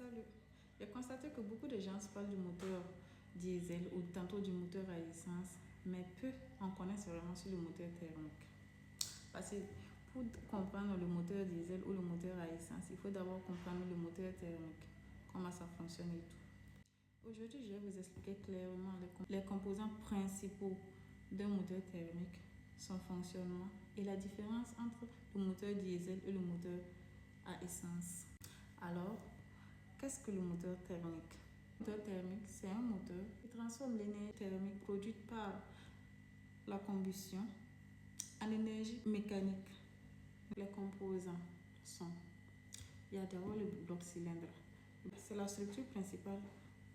Salut. J'ai constaté que beaucoup de gens se parlent du moteur diesel ou tantôt du moteur à essence, mais peu en connaissent vraiment sur le moteur thermique. Parce que pour comprendre le moteur diesel ou le moteur à essence, il faut d'abord comprendre le moteur thermique, comment ça fonctionne et tout. Aujourd'hui, je vais vous expliquer clairement les composants principaux d'un moteur thermique, son fonctionnement et la différence entre le moteur diesel et le moteur à essence. Alors, qu'est-ce que le moteur thermique? Le moteur thermique, c'est un moteur qui transforme l'énergie thermique produite par la combustion en énergie mécanique. Les composants sont, il y a d'abord le bloc cylindre. C'est la structure principale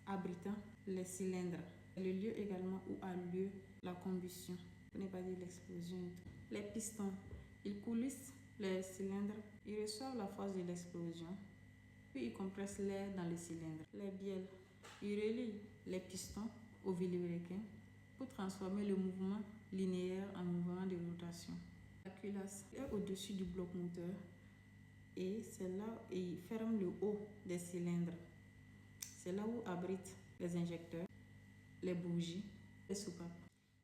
abritant les cylindres. C'est le lieu également où a lieu la combustion, pour ne pas dire l'explosion. Les pistons, ils coulissent les cylindres, ils reçoivent la force de l'explosion, puis ils compressent l'air dans les cylindres. Les bielles, ils relient les pistons au vilebrequin pour transformer le mouvement linéaire en mouvement de rotation. La culasse est au-dessus du bloc moteur et c'est là où il ferme le haut des cylindres. C'est là où abritent les injecteurs, les bougies, les soupapes.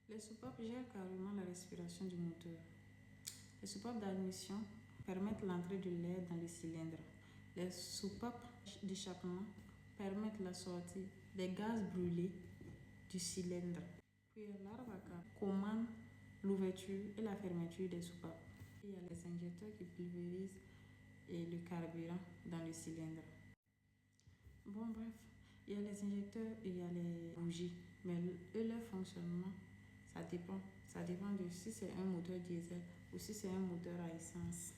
Les soupapes gèrent carrément la respiration du moteur. Les soupapes d'admission permettent l'entrée de l'air dans les cylindres. Les soupapes d'échappement permettent la sortie des gaz brûlés du cylindre. Puis l'arbre à câble commande l'ouverture et la fermeture des soupapes. Il y a les injecteurs qui pulvérisent le carburant dans le cylindre. Bon, bref, il y a les injecteurs et il y a les bougies, mais leur fonctionnement, ça dépend. Ça dépend de si c'est un moteur diesel ou si c'est un moteur à essence.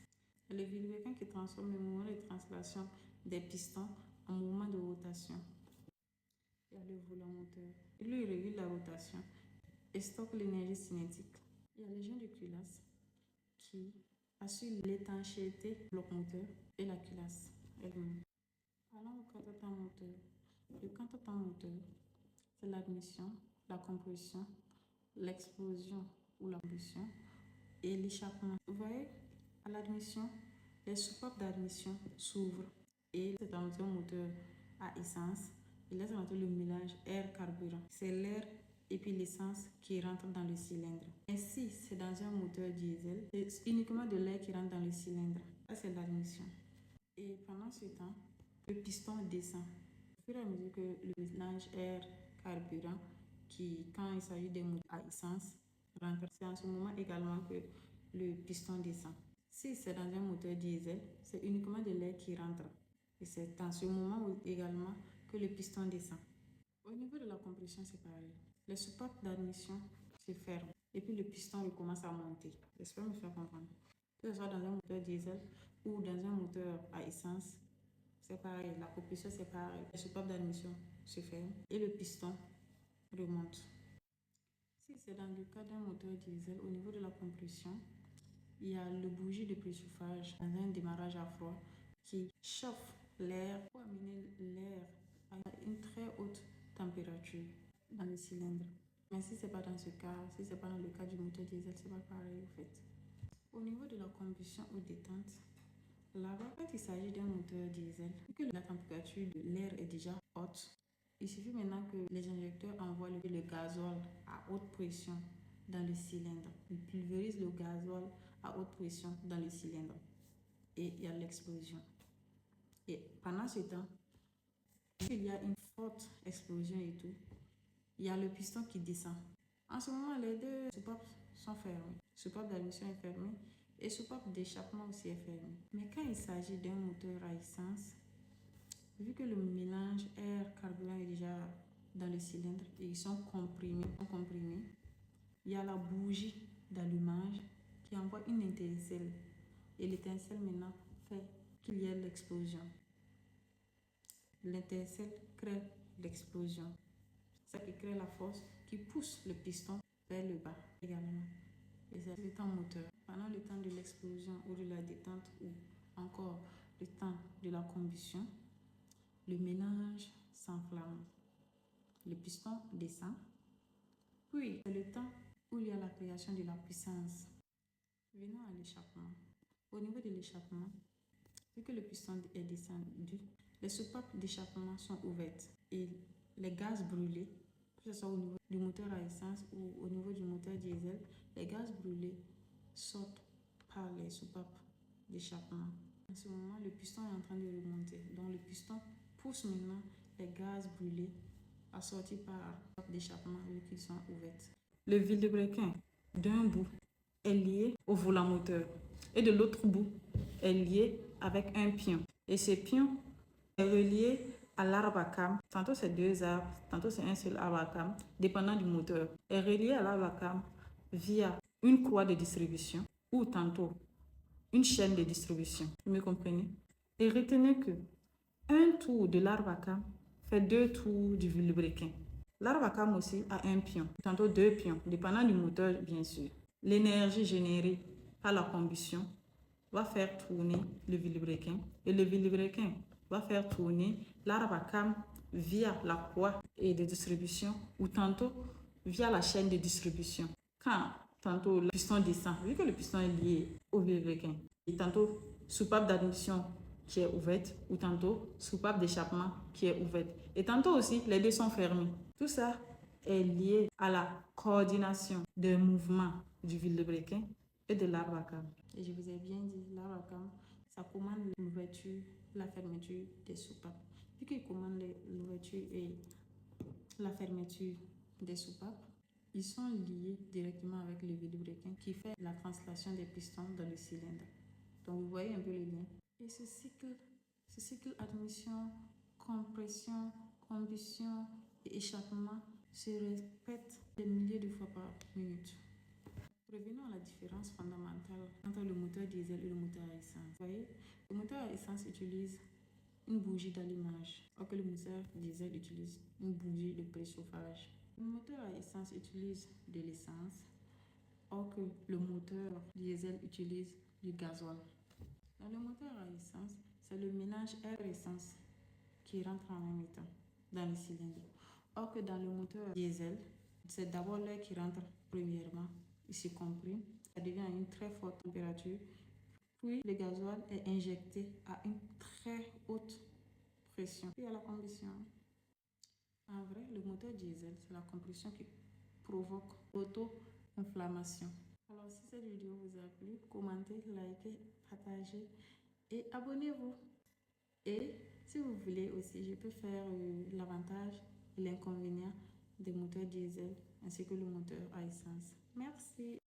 Le vilebrequin qui transforme le mouvement de translation des pistons en mouvement de rotation. Il y a le volant moteur. Lui, il régule la rotation et stocke l'énergie cinétique. Il y a les joints de culasse qui assurent l'étanchéité du bloc moteur et la culasse elle-même. Allons au contre-temps moteur. Le contre-temps moteur, c'est l'admission, la compression, l'explosion ou la combustion et l'échappement. Vous voyez, à l'admission, les soupapes d'admission s'ouvrent et c'est dans un moteur à essence. Il laisse rentrer le mélange air-carburant. C'est l'air et puis l'essence qui rentre dans le cylindre. Et si c'est dans un moteur diesel, c'est uniquement de l'air qui rentre dans le cylindre. Ça, c'est l'admission. Et pendant ce temps, le piston descend. Au fur et à mesure que le mélange air-carburant, qui, quand il s'agit des moteurs à essence, rentre, c'est en ce moment également que le piston descend. Si c'est dans un moteur diesel, c'est uniquement de l'air qui rentre. Et c'est en ce moment également que le piston descend. Au niveau de la compression, c'est pareil. Les soupapes d'admission se ferment et puis le piston il commence à monter. J'espère me faire comprendre. Que ce soit dans un moteur diesel ou dans un moteur à essence, c'est pareil. La compression, c'est pareil. Les soupapes d'admission se ferment et le piston remonte. Si c'est dans le cas d'un moteur diesel, au niveau de la compression, il y a le bougie de préchauffage dans un démarrage à froid qui chauffe l'air pour amener l'air à une très haute température dans le cylindre. Mais si ce n'est pas dans ce cas, si ce n'est pas dans le cas du moteur diesel, c'est pas pareil au fait. Au niveau de la combustion ou détente, là-bas, quand il s'agit d'un moteur diesel, vu que la température de l'air est déjà haute, il suffit maintenant que les injecteurs envoient le gazole à haute pression dans le cylindre. Ils pulvérisent le gazole à haute pression dans le cylindre et il y a l'explosion. Et pendant ce temps, il y a une forte explosion et tout, il y a le piston qui descend. En ce moment, les deux soupapes sont fermées. Soupape d'admission est fermée et soupape d'échappement aussi est fermée. Mais quand il s'agit d'un moteur à essence, vu que le mélange air-carburant est déjà dans le cylindre et ils sont comprimés, il y a la bougie d'allumage qui envoie une étincelle. Et l'étincelle maintenant fait qu'il y ait l'explosion. L'étincelle crée l'explosion. C'est ça qui crée la force qui pousse le piston vers le bas également. Et c'est le temps moteur. Pendant le temps de l'explosion ou de la détente ou encore le temps de la combustion, le mélange s'enflamme. Le piston descend. Puis, c'est le temps où il y a la création de la puissance. Venons à l'échappement. Au niveau de l'échappement, vu que le piston est descendu, les soupapes d'échappement sont ouvertes et les gaz brûlés, que ce soit au niveau du moteur à essence ou au niveau du moteur diesel, les gaz brûlés sortent par les soupapes d'échappement. En ce moment, le piston est en train de remonter. Donc le piston pousse maintenant les gaz brûlés à sortir par les soupapes d'échappement vu qu'ils sont ouvertes. Le vilebrequin d'un bout est lié au volant moteur et de l'autre bout est lié avec un pion. Et ce pion est relié à l'arbre à cam. Tantôt c'est 2 arbres, tantôt c'est un seul arbre à cam, dépendant du moteur. Est relié à l'arbre à cam via une croix de distribution ou tantôt une chaîne de distribution. Vous me comprenez? Et retenez que un tour de l'arbre à cam fait 2 tours du vilebrequin. L'arbre à cam aussi a un pion, tantôt 2 pions, dépendant du moteur bien sûr. L'énergie générée par la combustion va faire tourner le vilebrequin et le vilebrequin va faire tourner l'arbre à cam via la croix et de distribution ou tantôt via la chaîne de distribution. Quand tantôt le piston descend, vu que le piston est lié au vilebrequin, et tantôt soupape d'admission qui est ouverte ou tantôt soupape d'échappement qui est ouverte. Et tantôt aussi, les deux sont fermés. Tout ça est lié à la coordination des mouvements du vilebrequin et de l'arbre à cam. Et je vous ai bien dit, l'arbre à cam, ça commande l'ouverture, la fermeture des soupapes. Vu qu'il commande l'ouverture et la fermeture des soupapes, ils sont liés directement avec le vilebrequin qui fait la translation des pistons dans le cylindre. Donc vous voyez un peu le lien. Et ce cycle admission, compression, combustion et échappement se répète des milliers de fois par minute. Revenons à la différence fondamentale entre le moteur diesel et le moteur à essence. Vous voyez, le moteur à essence utilise une bougie d'allumage, alors que le moteur diesel utilise une bougie de préchauffage. Le moteur à essence utilise de l'essence, or que le moteur diesel utilise du gasoil. Dans le moteur à essence, c'est le mélange air-essence qui rentre en même temps dans le cylindre. Or que dans le moteur diesel, c'est d'abord l'air qui rentre premièrement, il se comprime, ça devient à une très forte température, puis le gasoil est injecté à une très haute pression. Puis il y a la combustion. En vrai, le moteur diesel, c'est la combustion qui provoque l'auto-inflammation. Alors, si cette vidéo vous a plu, commentez, likez, partagez et abonnez-vous. Et si vous voulez aussi, je peux faire l'avantage et l'inconvénient des moteurs diesel ainsi que le moteur à essence. Merci.